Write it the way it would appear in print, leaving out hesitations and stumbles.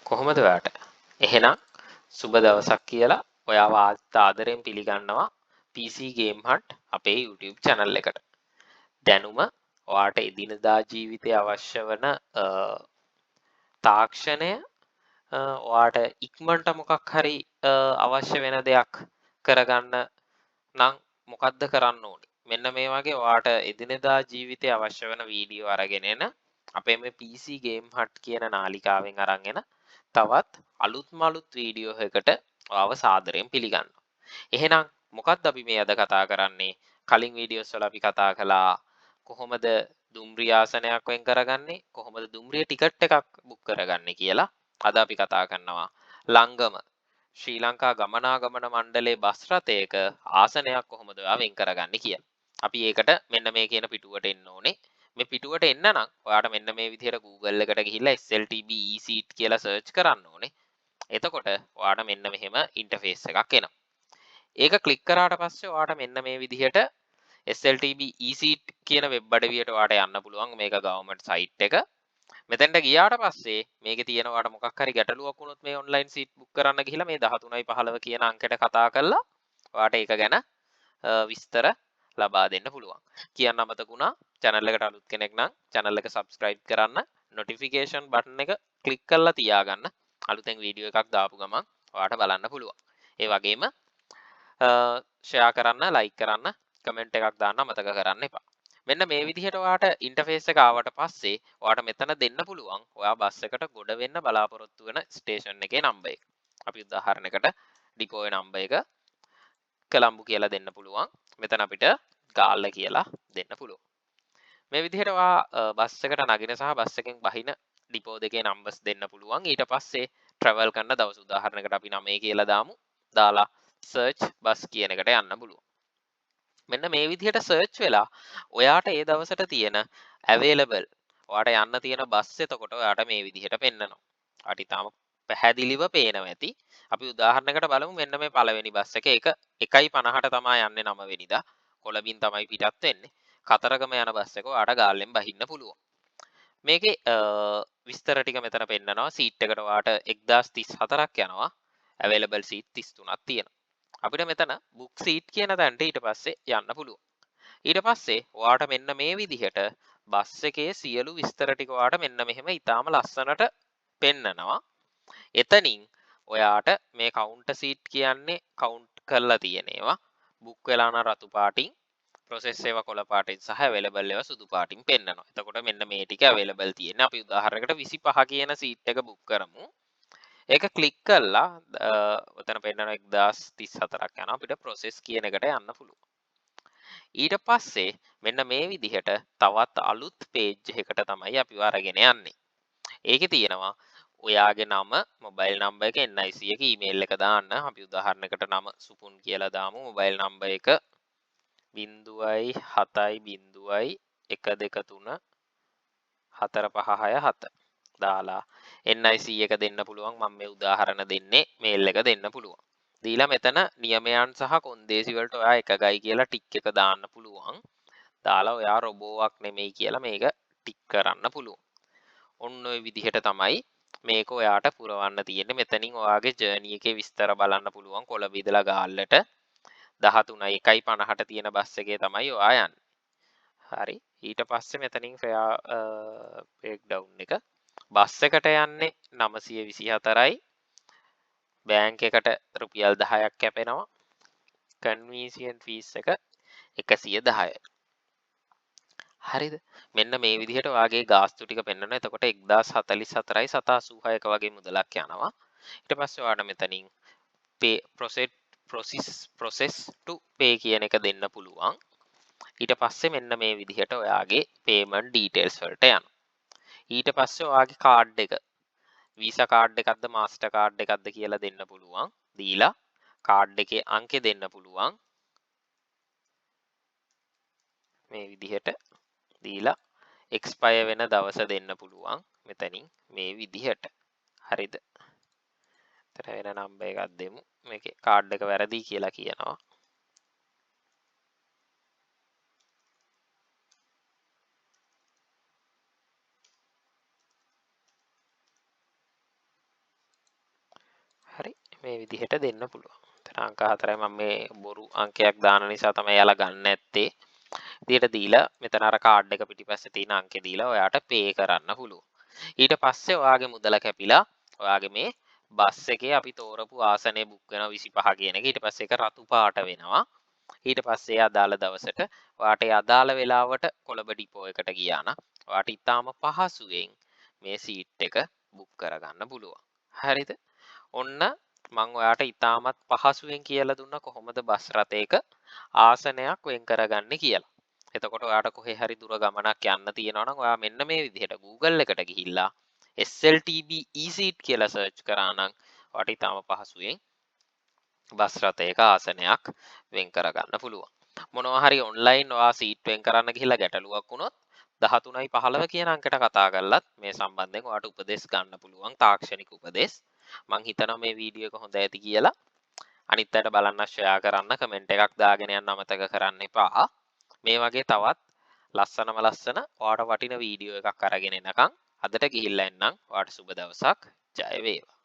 කොහොමද ඔයාට? එහෙනම් සුබ දවසක් කියලා ඔයාව ආදරයෙන් පිළිගන්නවා PC Game Hunt අපේ YouTube channel එකට. දැනුම ඔයාට එදිනදා ජීවිතේ අවශ්‍ය වන තාක්ෂණය ඔයාට ඉක්මනට මොකක් හරි අවශ්‍ය වෙන දෙයක් කරගන්න නම් මොකද්ද කරන්න ඕනේ? මෙන්න මේ වගේ ඔයාට එදිනෙදා ජීවිතේ අවශ්‍ය වෙන වීඩියෝ අරගෙන එන අපේ මේ PC Game Hut කියන නාලිකාවෙන් අරන් එන තවත් අලුත්ම අලුත් වීඩියෝ එකකට ඔයාව සාදරයෙන් පිළිගන්නවා. එහෙනම් මොකක්ද අපි මේ අද කතා කරන්නේ? කලින් වීඩියෝස් වල අපි කතා කළා කොහොමද දුම්රිය ආසනයක් වෙන් කරගන්නේ? කොහොමද දුම්රිය ටිකට් එකක් බුක් කරගන්නේ කියලා. අද අපි කතා කරනවා ලංගම ශ්‍රී ලංකා ගමනාගමන මණ්ඩලයේ බස් රථයක ආසනයක් කොහොමද ඔයා වෙන් කරගන්නේ කියලා. අපි ඒකට මෙන්න මේ කියන පිටුවට එන්න ඕනේ. මේ පිටුවට එන්න නම් ඔයාට මෙන්න මේ විදිහට Google එකට ගිහිල්ලා SLTB e-seat කියලා සර්ච් කරන්න ඕනේ. එතකොට ඔයාට මෙන්න මෙහෙම ඉන්ටර්ෆේස් එකක් එනවා. ඒක ක්ලික් කරාට පස්සේ ඔයාට මෙන්න මේ විදිහට SLTB e-seat කියන වෙබ් අඩවියට ඔයාට යන්න පුළුවන්. මේක ගවර්න්මන්ට් සයිට් එක. මෙතෙන්ට ගියාට පස්සේ මේකේ තියෙනවාට මොකක් හරි ගැටලුවක් වුණොත් මේ ඔන්ලයින් සීට් බුක් කරන්න ගිහිල්ලා මේ 13.15 කියන අංකයට කතා කරලා ඔයාට ඒක ගැන විස්තර ලබා දෙන්න පුළුවන්. කියන්න අමතක වුණා channel එකට අලුත් කෙනෙක් නම් channel එක subscribe කරන්න, notification button එක click කරලා තියාගන්න. අලුතෙන් වීඩියෝ එකක් දාපු ගමන් ඔයාට බලන්න පුළුවන්. ඒ වගේම share කරන්න, like කරන්න, comment එකක් දාන්න අමතක කරන්න එපා. මෙන්න මේ විදිහට ඔයාට ඉන්ටර්ෆේස් එක ආවට පස්සේ ඔයාට මෙතන දෙන්න පුළුවන් ඔයා බස් එකට ගොඩ වෙන්න බලාපොරොත්තු වෙන ස්ටේෂන් එකේ නම්බර් එක. අපි උදාහරණයකට ඩිපෝයේ නම්බර් එක කොළඹ කියලා දෙන්න පුළුවන්. මෙතන අපිට ගාල්ල කියලා දෙන්න පුළුවන්. මේ විදිහට ඔයා බස් එකට නගින සහ බස් එකෙන් බහින ඩිපෝ දෙකේ නම්බර්ස් දෙන්න පුළුවන්. ඊට පස්සේ travel කරන දවස් උදාහරණයකට අපි 9 කියලා දාමු. දාලා search බස් කියන එකට යන්න පුළුවන්. මෙන්න මේ විදිහට සර්ච් වෙලා ඔයාට ඒ දවසට තියෙන available ඔයාට යන්න තියෙන බස් එතකොට ඔයාට මේ විදිහට පෙන්නනවා. ඔයාට ඊටාම පැහැදිලිව පේනවා ඇති. අපි උදාහරණයකට බලමු මෙන්න මේ පළවෙනි බස් එක 1:50ට තමයි යන්නේ 9 වෙනිදා. කොළඹින් තමයි පිටත් වෙන්නේ. කතරගම යන බස් එක ඔයාට ගාල්ලෙන් බහින්න පුළුවන්. මේකේ විස්තර ටික මෙතන පෙන්නනවා. සීට් එකට ඔයාට 1034ක් යනවා. available seat 33ක් තියෙනවා. අපිට මෙතන book seat කියන තැනට ඊට පස්සේ යන්න පුළුවන්. ඊට පස්සේ ඔයාට මෙන්න මේ විදිහට බස් එකේ සියලු විස්තර ටික ඔයාට මෙන්න මෙහෙම ඊටාම ලස්සනට පෙන්නනවා. එතනින් ඔයාට මේ කවුන්ටර් සීට් කියන්නේ කවුන්ට් කරලා තියෙන ඒවා බුක් වෙලා නම් රතු පාටින් process ඒවා කොළ පාටින් සහ available ඒවා සුදු පාටින් පෙන්නනවා. එතකොට මෙන්න මේ ටික available තියෙන. අපි උදාහරණයකට 25 කියන සීට් එක බුක් කරමු. ඒක ක්ලික් කරලා ඔතන පෙන්නන 1034ක් යනවා අපිට process කියන එකට යන්න පුළුවන්. ඊට පස්සේ මෙන්න මේ විදිහට තවත් අලුත් page එකකට තමයි අපි අරගෙන යන්නේ. ඒකේ තියෙනවා ඔයාගේ නම, mobile number එක, NIC එක, email එක දාන්න. අපි උදාහරණයකට නම සුපුන් කියලා දාමු. mobile number එක 0.70.123 දාලා NIC එක දෙන්න පුළුවන්. මම මේ උදාහරණ දෙන්නේ මේල් එක දෙන්න පුළුවන්. දීලා මෙතන නියමයන් සහ කොන්දේසි වලට ඔයා එකගයි කියලා ටික් එක දාන්න පුළුවන්. දාලා ඔයා රොබෝවක් නෙමෙයි කියලා මේක ටික් කරන්න පුළුවන්. ඔන්න ඔය විදිහට තමයි මේක ඔයාට පුරවන්න තියෙන්නේ. මෙතනින් ඔයාගේ ජර්නි එකේ විස්තර බලන්න පුළුවන්. කොළඹ ඉඳලා ගාල්ලට 13:1:50ට තියෙන බස් එකේ තමයි ඔයා යන්නේ. හරි. ඊට පස්සේ මෙතනින් ෆෙයා බ්‍රේක්ඩවුන් එක බස් එකට යන්නේ 924යි. බෑන්ක් එකට රුපියල් 10ක් කැපෙනවා. කන්වීනියන්ට් ෆීස් එක 110යි. හරිද? මෙන්න මේ විදිහට ඔයාගේ ගාස්තු ටික පෙන්වනවා. එතකොට 1044යි 786ක වගේ මුදලක් යනවා. ඊට පස්සේ ඔයාට මෙතනින් pay process to pay කියන එක දෙන්න පුළුවන්. ඊට පස්සේ මෙන්න මේ විදිහට ඔයාගේ payment details වලට යනවා. ඊට පස්සේ ඔයාගේ කාඩ් එක වීසා කාඩ් එකක්ද මාස්ටර් කාඩ් එකක්ද කියලා දෙන්න පුළුවන්. දීලා කාඩ් එකේ අංකෙ දෙන්න පුළුවන්. මේ විදිහට දීලා expire වෙන දවස දෙන්න පුළුවන්. මෙතනින් මේ විදිහට. හරිද? එතන වෙන නම්බර් එකක් දෙමු. මේකේ කාඩ් එක වැරදි කියලා කියනවා. මේ විදිහට දෙන්න පුළුවන්. එතන අංක 4යි මම මේ බොරු අංකයක් දාන නිසා තමයි එයාලා ගන්න නැත්තේ. විදිහට දීලා මෙතන අර කාඩ් එක පිටිපස්සේ තියෙන අංකේ දීලා ඔයාට පේ කරන්න පුළුවන්. ඊට පස්සේ ඔයාගේ මුදල කැපිලා ඔයාගේ මේ බස් එකේ අපි තෝරපු ආසනය බුක් වෙනවා 25 කියන එක. ඊට පස්සේ ඒක රතු පාට වෙනවා. ඊට පස්සේ අදාළ දවසට ඔයාට ඒ අදාළ වෙලාවට කොළඹ ඩිපෝ එකට ගියා නම් ඔයාට ඉතාම පහසුවෙන් මේ සීට් එක බුක් කරගන්න පුළුවන්. හරිද? ඔන්න මම ඔයාට ඉතාමත් පහසුවෙන් කියලා දුන්නා කොහොමද බස් රථයක ආසනයක් වෙන් කරගන්නේ කියලා. එතකොට ඔයාට කොහේ හරි දුර ගමනක් යන්න තියෙනවා නම් ඔයා මෙන්න මේ විදිහට Google එකට ගිහිල්ලා SLTB e-seat කියලා සර්ච් කරා නම් ඔයාට ඉතාම පහසුවෙන් බස් රථයක ආසනයක් වෙන් කරගන්න පුළුවන්. මොනවා හරි ඔන්ලයින් ඔයා සීට් වෙන් කරන්න ගිහිල්ලා ගැටලුවක් වුණොත් 13යි 15 කියන අංකයට කතා කරලත් මේ සම්බන්ධයෙන් ඔයාට උපදෙස් ගන්න පුළුවන් තාක්ෂණික උපදෙස්. මං හිතනවා මේ වීඩියෝ එක හොඳ ඇති කියලා. අනිත් අයට බලන්න ෂෙයා කරන්න කමෙන්ට් එකක් දාගෙන යන්න අමතක කරන්න එපා. මේ වගේ තවත් ලස්සන ඔයාට වටින වීඩියෝ එකක් අරගෙන එනකන් අදට ගිහිල්ලා එන්නම්. ඔයාට සුබ දවසක්. ජය වේවා.